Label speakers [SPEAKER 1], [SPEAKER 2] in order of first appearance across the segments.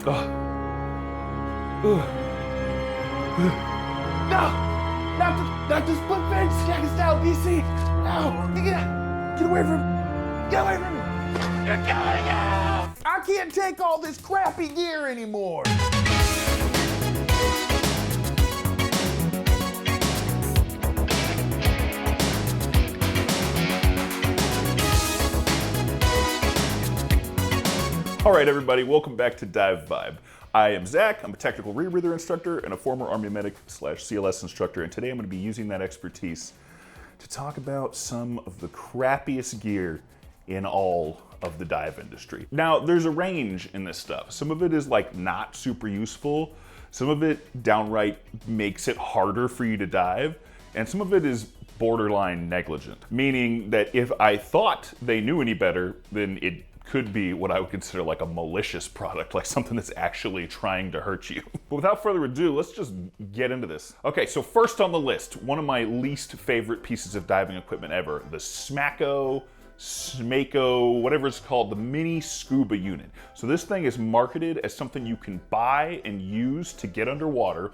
[SPEAKER 1] No! Not this foot fence! Jack us down, BC! No! Get away from me! Get away from me! You're killing us! I can't take all this crappy gear anymore! All right, everybody, welcome back to DiveVibe. I am Zach, I'm a technical rebreather instructor and a former Army medic / CLS instructor, and today I'm gonna be using that expertise to talk about some of the crappiest gear in all of the dive industry. Now, there's a range in this stuff. Some of it is like not super useful, some of it downright makes it harder for you to dive, and some of it is borderline negligent, meaning that if I thought they knew any better, then it could be what I would consider like a malicious product, like something that's actually trying to hurt you. But without further ado, let's just get into this. Okay, so first on the list, one of my least favorite pieces of diving equipment ever, the Smako, whatever it's called, the mini scuba unit. So this thing is marketed as something you can buy and use to get underwater,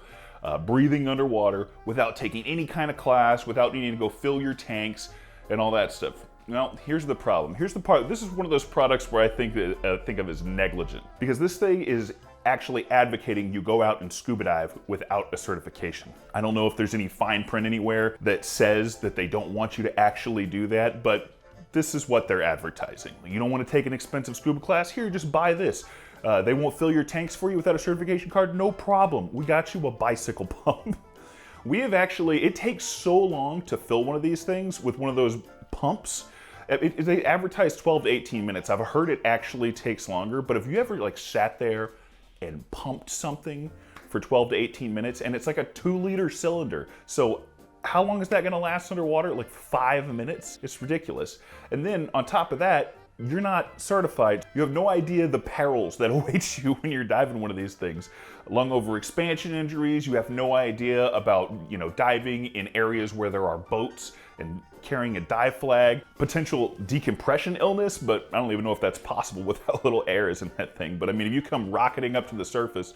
[SPEAKER 1] breathing underwater without taking any kind of class, without needing to go fill your tanks and all that stuff. Now, here's the problem. Here's the part. This is one of those products where I think of as negligent, because this thing is actually advocating you go out and scuba dive without a certification. I don't know if there's any fine print anywhere that says that they don't want you to actually do that, but this is what they're advertising. You don't want to take an expensive scuba class? Here, just buy this. They won't fill your tanks for you without a certification card? No problem. We got you a bicycle pump. We have actually, it takes so long to fill one of these things with one of those pumps. They advertise 12 to 18 minutes. I've heard it actually takes longer, but if you ever like sat there and pumped something for 12 to 18 minutes, and it's like a 2-liter cylinder. So how long is that gonna last underwater? Like 5 minutes? It's ridiculous. And then on top of that, you're not certified. You have no idea the perils that await you when you're diving one of these things. Lung overexpansion injuries, you have no idea about, diving in areas where there are boats and carrying a dive flag, potential decompression illness, but I don't even know if that's possible with how little air is in that thing. But I mean, if you come rocketing up to the surface,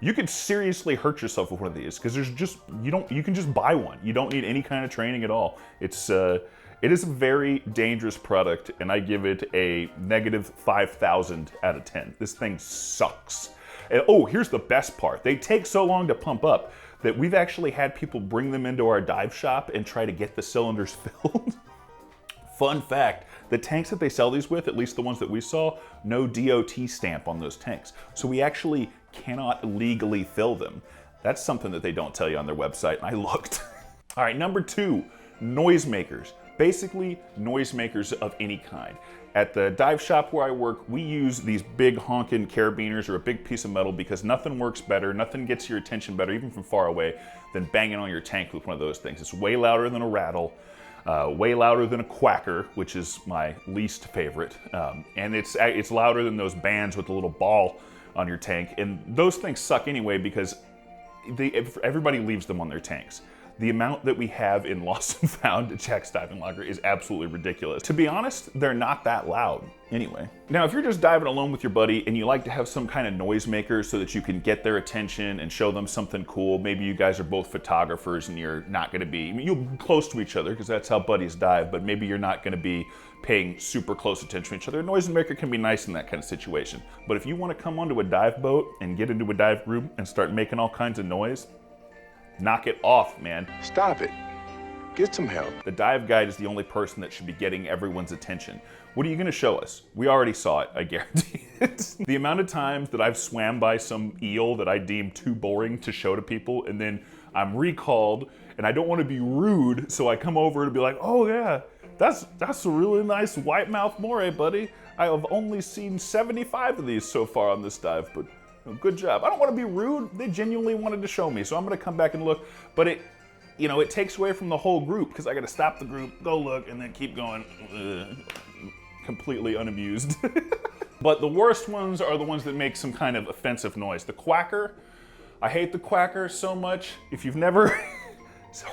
[SPEAKER 1] you could seriously hurt yourself with one of these, because you can just buy one. You don't need any kind of training at all. It is a very dangerous product, and I give it a negative 5,000 out of 10. This thing sucks. And, oh, here's the best part. They take so long to pump up that we've actually had people bring them into our dive shop and try to get the cylinders filled. Fun fact, the tanks that they sell these with, at least the ones that we saw, no DOT stamp on those tanks. So we actually cannot legally fill them. That's something that they don't tell you on their website, and I looked. All right, number 2, noisemakers. Basically, noisemakers of any kind. At the dive shop where I work, we use these big honking carabiners or a big piece of metal because nothing works better, nothing gets your attention better, even from far away, than banging on your tank with one of those things. It's way louder than a rattle, way louder than a quacker, which is my least favorite, and it's louder than those bands with the little ball on your tank. And those things suck anyway because everybody leaves them on their tanks. The amount that we have in Lost and Found at Jack's Diving Locker is absolutely ridiculous. To be honest, they're not that loud anyway. Now, if you're just diving alone with your buddy and you like to have some kind of noisemaker so that you can get their attention and show them something cool, maybe you guys are both photographers and you're not gonna be, you'll be close to each other because that's how buddies dive, but maybe you're not gonna be paying super close attention to each other. A noisemaker can be nice in that kind of situation. But if you wanna come onto a dive boat and get into a dive group and start making all kinds of noise, knock it off, man.
[SPEAKER 2] Stop it. Get some help.
[SPEAKER 1] The dive guide is the only person that should be getting everyone's attention. What are you gonna show us? We already saw it, I guarantee it. The amount of times that I've swam by some eel that I deem too boring to show to people, and then I'm recalled, and I don't wanna be rude, so I come over to be like, oh yeah, that's a really nice white-mouth moray, buddy. I have only seen 75 of these so far on this dive, but good job. I don't want to be rude. They genuinely wanted to show me, so I'm going to come back and look. But it takes away from the whole group because I got to stop the group, go look, and then keep going. Completely unamused. But the worst ones are the ones that make some kind of offensive noise. The quacker. I hate the quacker so much. If you've never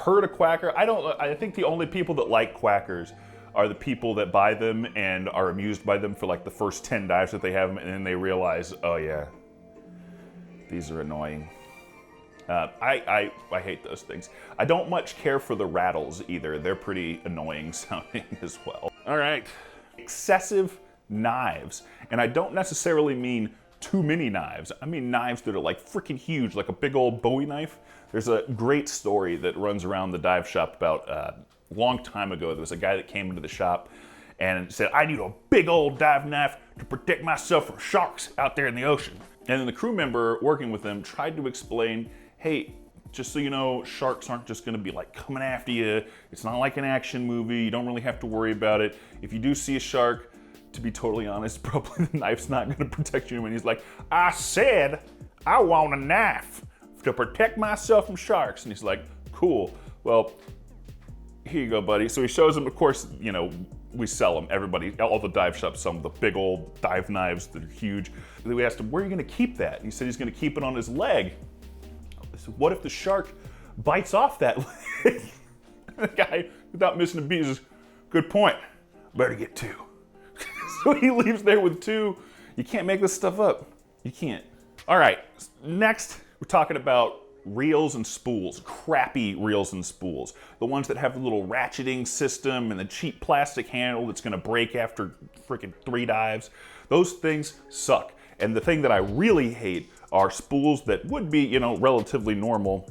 [SPEAKER 1] heard a quacker, I think the only people that like quackers are the people that buy them and are amused by them for like the first 10 dives that they have them, and then they realize, oh yeah, These are annoying. I hate those things. I don't much care for the rattles either. They're pretty annoying sounding as well. All right. Excessive knives. And I don't necessarily mean too many knives. I mean knives that are like freaking huge, like a big old Bowie knife. There's a great story that runs around the dive shop about a long time ago. There was a guy that came into the shop and said, I need a big old dive knife to protect myself from sharks out there in the ocean. And then the crew member working with him tried to explain, hey, just so you know, sharks aren't just gonna be like coming after you. It's not like an action movie. You don't really have to worry about it. If you do see a shark, to be totally honest, probably the knife's not gonna protect you. And he's like, I said I want a knife to protect myself from sharks. And he's like, cool, well, here you go, buddy. So he shows him, of course, you know, we sell them. Everybody, all the dive shops sell them, the big old dive knives that are huge. And then we asked him, where are you gonna keep that? And he said he's gonna keep it on his leg. I said, what if the shark bites off that leg? The guy, without missing a beat, says, good point, better get two. So he leaves there with two. You can't make this stuff up. You can't. All right, next we're talking about reels and spools, crappy reels and spools. The ones that have the little ratcheting system and the cheap plastic handle that's gonna break after freaking 3 dives. Those things suck. And the thing that I really hate are spools that would be, you know, relatively normal.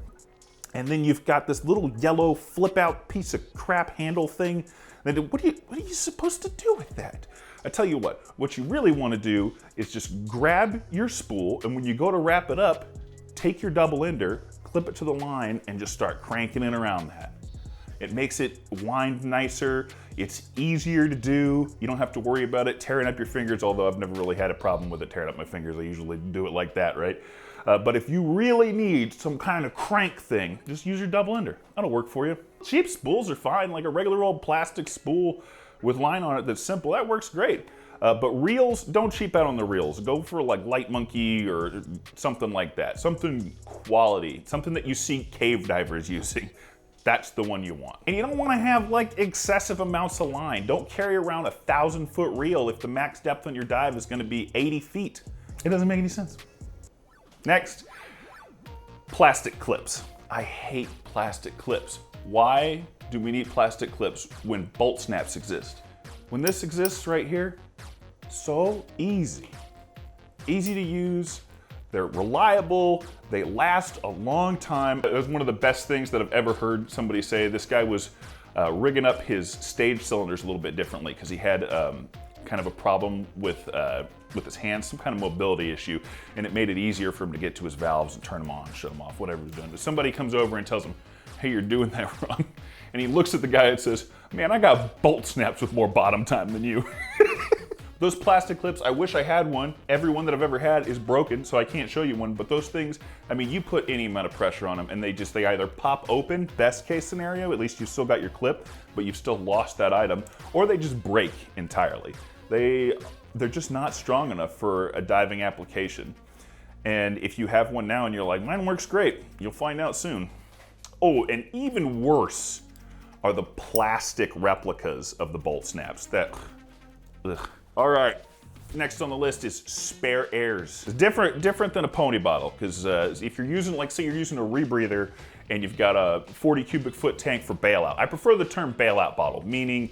[SPEAKER 1] And then you've got this little yellow flip out piece of crap handle thing. And what are you supposed to do with that? I tell you what you really want to do is just grab your spool, and when you go to wrap it up, take your double ender, clip it to the line, and just start cranking it around that. It makes it wind nicer. It's easier to do. You don't have to worry about it tearing up your fingers, although I've never really had a problem with it tearing up my fingers. I usually do it like that, right? But if you really need some kind of crank thing, just use your double ender. That'll work for you. Cheap spools are fine, like a regular old plastic spool with line on it that's simple. That works great. But reels, don't cheap out on the reels. Go for like Light Monkey or something like that. Something quality, something that you see cave divers using. That's the one you want. And you don't want to have like excessive amounts of line. Don't carry around a 1,000-foot reel if the max depth on your dive is going to be 80 feet. It doesn't make any sense. Next, plastic clips. I hate plastic clips. Why do we need plastic clips when bolt snaps exist? When this exists right here, so easy. Easy to use, they're reliable, they last a long time. It was one of the best things that I've ever heard somebody say. This guy was rigging up his stage cylinders a little bit differently because he had kind of a problem with his hands, some kind of mobility issue, and it made it easier for him to get to his valves and turn them on, shut them off, whatever he was doing. But somebody comes over and tells him, hey, you're doing that wrong. And he looks at the guy and says, man, I got bolt snaps with more bottom time than you. Those plastic clips, I wish I had one. Every one that I've ever had is broken, so I can't show you one. But those things, I mean, you put any amount of pressure on them and they either pop open, best case scenario, at least you still got your clip, but you've still lost that item, or they just break entirely. They're just not strong enough for a diving application. And if you have one now and you're like, mine works great, you'll find out soon. Oh, and even worse are the plastic replicas of the bolt snaps. Ugh. All right, next on the list is spare airs. It's different than a pony bottle, because if you're using, like say you're using a rebreather and you've got a 40 cubic foot tank for bailout. I prefer the term bailout bottle, meaning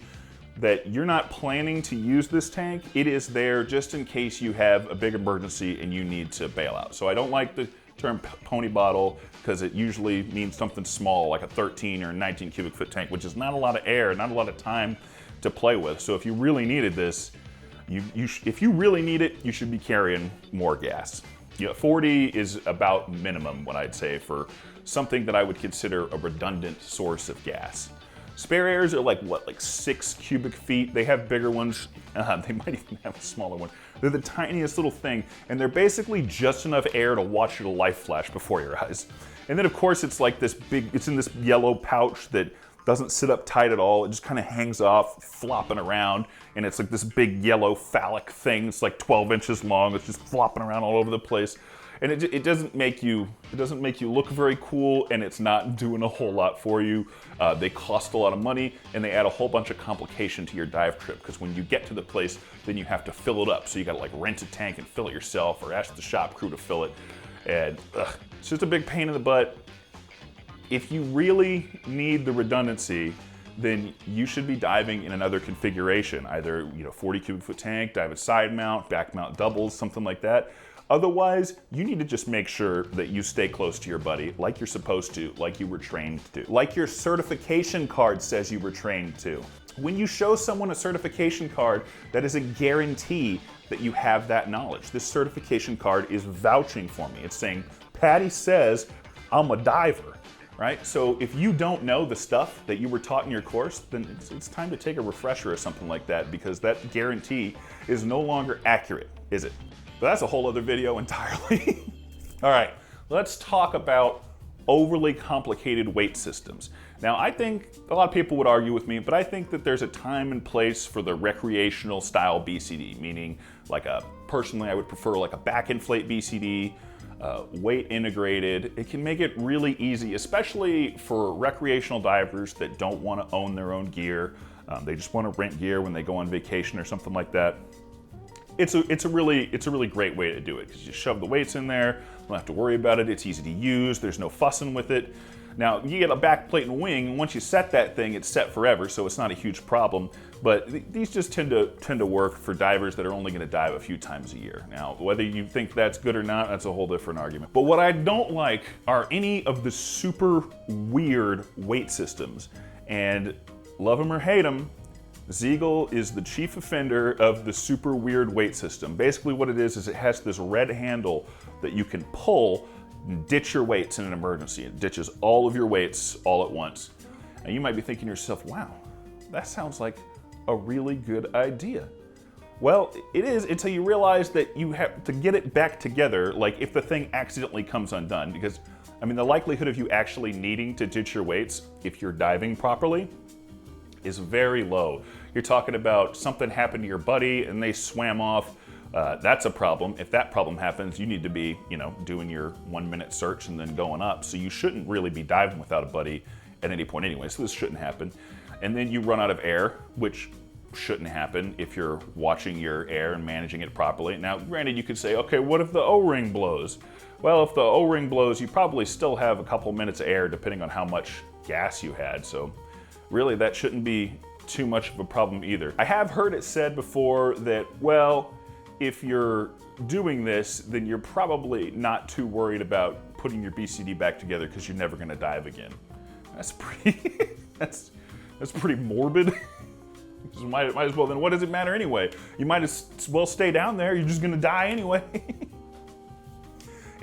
[SPEAKER 1] that you're not planning to use this tank. It is there just in case you have a big emergency and you need to bail out. So I don't like the term pony bottle because it usually means something small like a 13 or 19 cubic foot tank, which is not a lot of air, not a lot of time to play with. So if you really needed this, if you really need it, you should be carrying more gas. 40 is about minimum, what I'd say, for something that I would consider a redundant source of gas. Spare airs are like 6 cubic feet. They have bigger ones. They might even have a smaller one. They're the tiniest little thing, and they're basically just enough air to watch your life flash before your eyes. And then of course it's like this big, it's in this yellow pouch that doesn't sit up tight at all. It just kind of hangs off, flopping around, and it's like this big yellow phallic thing. It's like 12 inches long. It's just flopping around all over the place. And it doesn't make you look very cool, and it's not doing a whole lot for you. They cost a lot of money, and they add a whole bunch of complication to your dive trip, because when you get to the place, then you have to fill it up. So you gotta like rent a tank and fill it yourself, or ask the shop crew to fill it. And it's just a big pain in the butt. If you really need the redundancy, then you should be diving in another configuration, either 40 cubic foot tank, dive at side mount, back mount doubles, something like that. Otherwise, you need to just make sure that you stay close to your buddy like you're supposed to, like you were trained to, like your certification card says you were trained to. When you show someone a certification card, that is a guarantee that you have that knowledge. This certification card is vouching for me. It's saying, Patty says I'm a diver, right? So if you don't know the stuff that you were taught in your course, then it's time to take a refresher or something like that, because that guarantee is no longer accurate, is it? But that's a whole other video entirely. All right, let's talk about overly complicated weight systems. Now, I think a lot of people would argue with me, but I think that there's a time and place for the recreational style BCD, meaning personally, I would prefer like a back inflate BCD, weight integrated. It can make it really easy, especially for recreational divers that don't want to own their own gear. They just want to rent gear when they go on vacation or something like that. It's a really great way to do it, because you shove the weights in there, you don't have to worry about it, it's easy to use, there's no fussing with it. Now, you get a back plate and wing, and once you set that thing, it's set forever, so it's not a huge problem. But these just tend to work for divers that are only gonna dive a few times a year. Now, whether you think that's good or not, that's a whole different argument. But what I don't like are any of the super weird weight systems. And love them or hate them, Ziegel is the chief offender of the super weird weight system. Basically what it is it has this red handle that you can pull and ditch your weights in an emergency. It ditches all of your weights all at once. And you might be thinking to yourself, wow, that sounds like a really good idea. Well, it is until you realize that you have to get it back together, like if the thing accidentally comes undone, because I mean, the likelihood of you actually needing to ditch your weights if you're diving properly is very low. You're talking about something happened to your buddy and they swam off. That's a problem. If that problem happens, you need to be, doing your 1 minute search and then going up. So you shouldn't really be diving without a buddy at any point anyway. So this shouldn't happen. And then you run out of air, which shouldn't happen if you're watching your air and managing it properly. Now, granted, you could say, okay, what if the O-ring blows? Well, if the O-ring blows, you probably still have a couple minutes of air depending on how much gas you had. So really, that shouldn't be too much of a problem either. I have heard it said before that, well, if you're doing this, then you're probably not too worried about putting your BCD back together because you're never gonna dive again. That's pretty, that's pretty morbid. Might as well, then what does it matter anyway? You might as well stay down there, you're just gonna die anyway.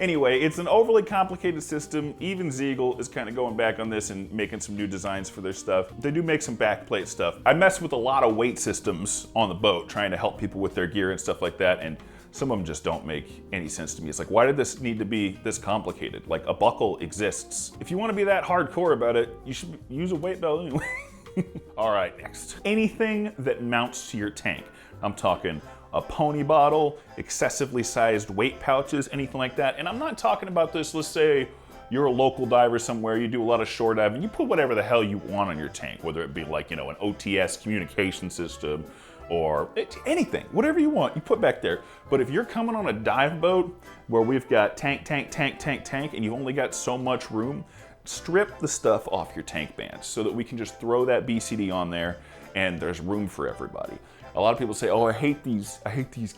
[SPEAKER 1] Anyway, it's an overly complicated system. Even Ziegel is kind of going back on this and making some new designs for their stuff. They do make some backplate stuff. I mess with a lot of weight systems on the boat, trying to help people with their gear and stuff like that, and some of them just don't make any sense to me. It's like, why did this need to be this complicated? Like, a buckle exists. If you want to be that hardcore about it, you should use a weight belt anyway. All right, next. Anything that mounts to your tank. I'm talking a pony bottle, excessively sized weight pouches, anything like that. And I'm not talking about this, let's say you're a local diver somewhere, you do a lot of shore diving, you put whatever the hell you want on your tank, whether it be like, an OTS communication system or anything, whatever you want, you put back there. But if you're coming on a dive boat where we've got tank, and you've only got so much room, strip the stuff off your tank bands so that we can just throw that BCD on there and there's room for everybody. A lot of people say, oh, I hate these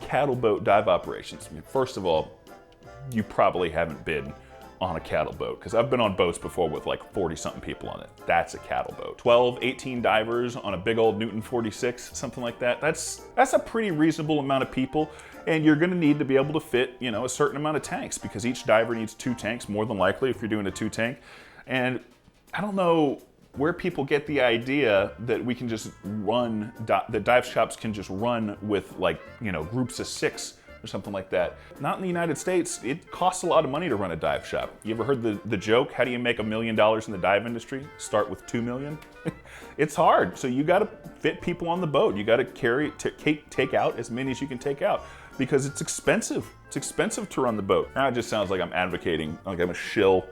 [SPEAKER 1] cattle boat dive operations. I mean, first of all, you probably haven't been on a cattle boat, because I've been on boats before with like 40-something people on it. That's a cattle boat. 12, 18 divers on a big old Newton 46, something like that. That's a pretty reasonable amount of people, and you're gonna need to be able to fit, a certain amount of tanks, because each diver needs 2 tanks, more than likely, if you're doing a 2-tank. And I don't know where people get the idea that we can just run, that dive shops can just run with groups of 6 or something like that. Not in the United States. It costs a lot of money to run a dive shop. You ever heard the joke, how do you make $1 million in the dive industry? Start with 2 million. It's hard, so you gotta fit people on the boat. You gotta take out as many as you can take out, because it's expensive. It's expensive to run the boat. Now it just sounds like I'm advocating, like I'm a shill.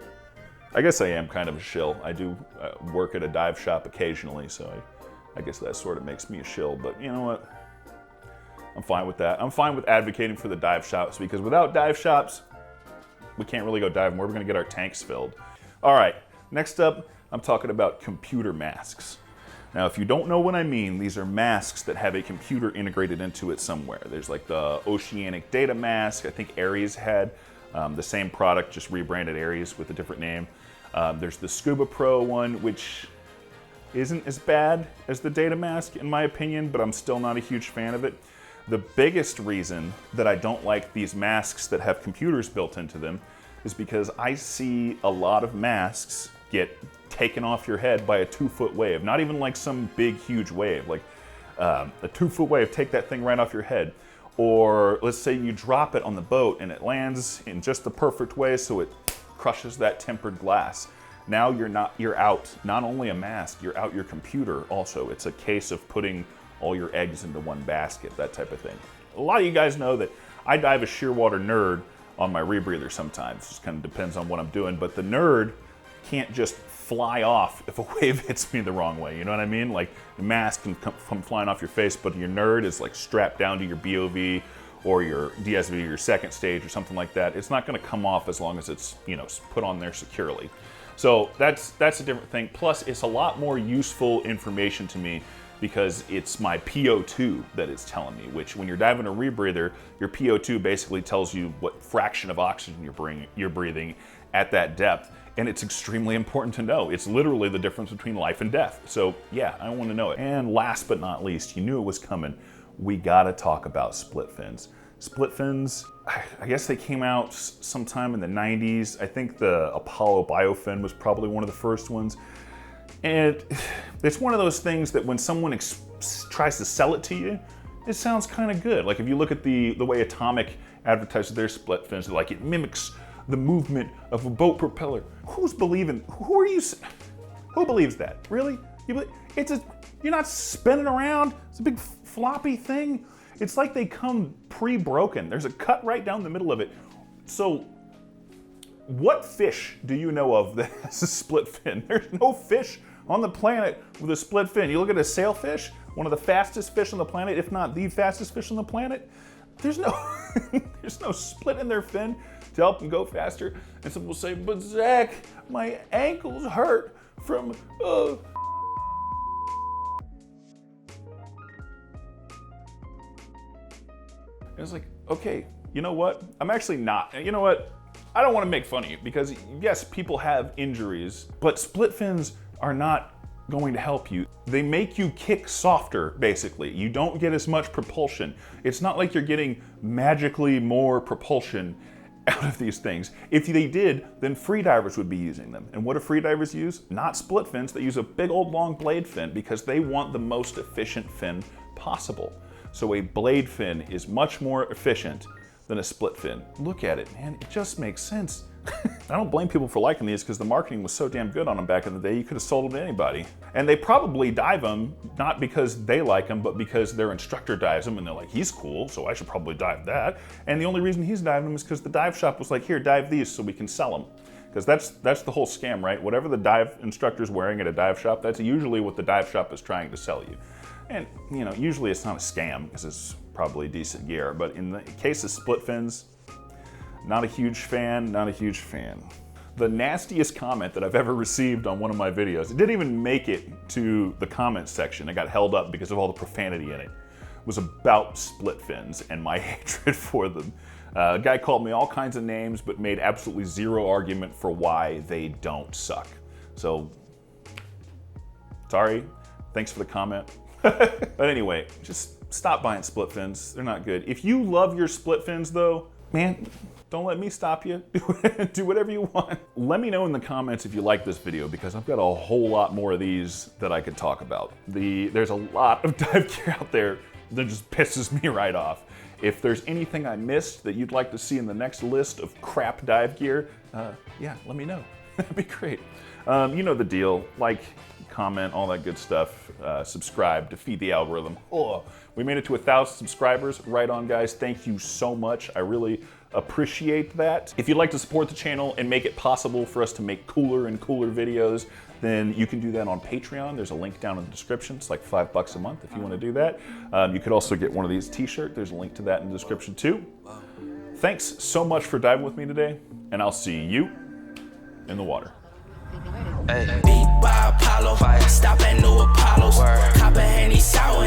[SPEAKER 1] I guess I am kind of a shill. I do work at a dive shop occasionally, so I guess that sort of makes me a shill, but you know what? I'm fine with that. I'm fine with advocating for the dive shops, because without dive shops, we can't really go diving. We're gonna get our tanks filled. All right, next up, I'm talking about computer masks. Now, if you don't know what I mean, these are masks that have a computer integrated into it somewhere. There's like the Oceanic Data Mask. I think Ares had the same product, just rebranded Ares with a different name. There's the Scuba Pro one, which isn't as bad as the Data Mask in my opinion, but I'm still not a huge fan of it. The biggest reason that I don't like these masks that have computers built into them is because I see a lot of masks get taken off your head by a 2-foot wave. Not even like some big, huge wave, like a 2-foot wave, take that thing right off your head. Or let's say you drop it on the boat and it lands in just the perfect way so it crushes that tempered glass. Now you're out, not only a mask, you're out your computer also. It's a case of putting all your eggs into one basket, that type of thing. A lot of you guys know that I dive a shearwater nerd on my rebreather sometimes. It just kind of depends on what I'm doing, but the nerd can't just fly off if a wave hits me the wrong way, you know what I mean? Like the mask can come flying off your face, but your nerd is like strapped down to your BOV or your DSV, your second stage or something like that. It's not gonna come off as long as it's, you know, put on there securely. So that's a different thing. Plus, it's a lot more useful information to me because it's my PO2 that it's telling me, which when you're diving a rebreather, your PO2 basically tells you what fraction of oxygen you're breathing at that depth. And it's extremely important to know. It's literally the difference between life and death. So yeah, I want to know it. And last but not least, you knew it was coming. We gotta talk about split fins. Split fins, I guess they came out sometime in the 90s. I think the Apollo biofin was probably one of the first ones. And it's one of those things that when someone tries to sell it to you, it sounds kind of good. Like if you look at the way Atomic advertises their split fins, they're like, it mimics the movement of a boat propeller. Who believes that? Really? You're not spinning around. It's a big floppy thing. It's like they come pre-broken. There's a cut right down the middle of it. So what fish do you know of that has a split fin? There's no fish on the planet with a split fin. You look at a sailfish, one of the fastest fish on the planet, if not the fastest fish on the planet, there's no there's no split in their fin to help them go faster. And some will say, but Zach, my ankles hurt from And it's like, okay, you know what? I'm actually not. You know what? I don't want to make fun of you because yes, people have injuries, but split fins are not going to help you. They make you kick softer, basically. You don't get as much propulsion. It's not like you're getting magically more propulsion out of these things. If they did, then freedivers would be using them. And what do freedivers use? Not split fins, they use a big old long blade fin because they want the most efficient fin possible. So a blade fin is much more efficient than a split fin. Look at it, man, it just makes sense. I don't blame people for liking these because the marketing was so damn good on them back in the day, you could have sold them to anybody. And they probably dive them, not because they like them, but because their instructor dives them and they're like, he's cool, so I should probably dive that. And the only reason he's diving them is because the dive shop was like, here, dive these so we can sell them. Because that's the whole scam, right? Whatever the dive instructor's wearing at a dive shop, that's usually what the dive shop is trying to sell you. And you know, usually it's not a scam because it's probably decent gear, but in the case of split fins, not a huge fan, not a huge fan. The nastiest comment that I've ever received on one of my videos, it didn't even make it to the comments section, it got held up because of all the profanity in it, was about split fins and my hatred for them. A guy called me all kinds of names, but made absolutely zero argument for why they don't suck. So, sorry, thanks for the comment. But anyway, just stop buying split fins, they're not good. If you love your split fins though, man, don't let me stop you. Do whatever you want. Let me know in the comments if you like this video because I've got a whole lot more of these that I could talk about. There's a lot of dive gear out there that just pisses me right off. If there's anything I missed that you'd like to see in the next list of crap dive gear, yeah, let me know. That'd be great. You know the deal. Like, comment, all that good stuff. Subscribe to feed the algorithm. Oh, we made it to 1,000 subscribers. Right on, guys. Thank you so much. I really appreciate that. If you'd like to support the channel and make it possible for us to make cooler and cooler videos, then you can do that on Patreon. There's a link down in the description. It's like $5 a month if you want to do that. You could also get one of these t-shirts. There's a link to that in the description too. Thanks so much for diving with me today, and I'll see you in the water.
[SPEAKER 3] Beat by Apollo, stop at New Apollos, cop a Henny sour.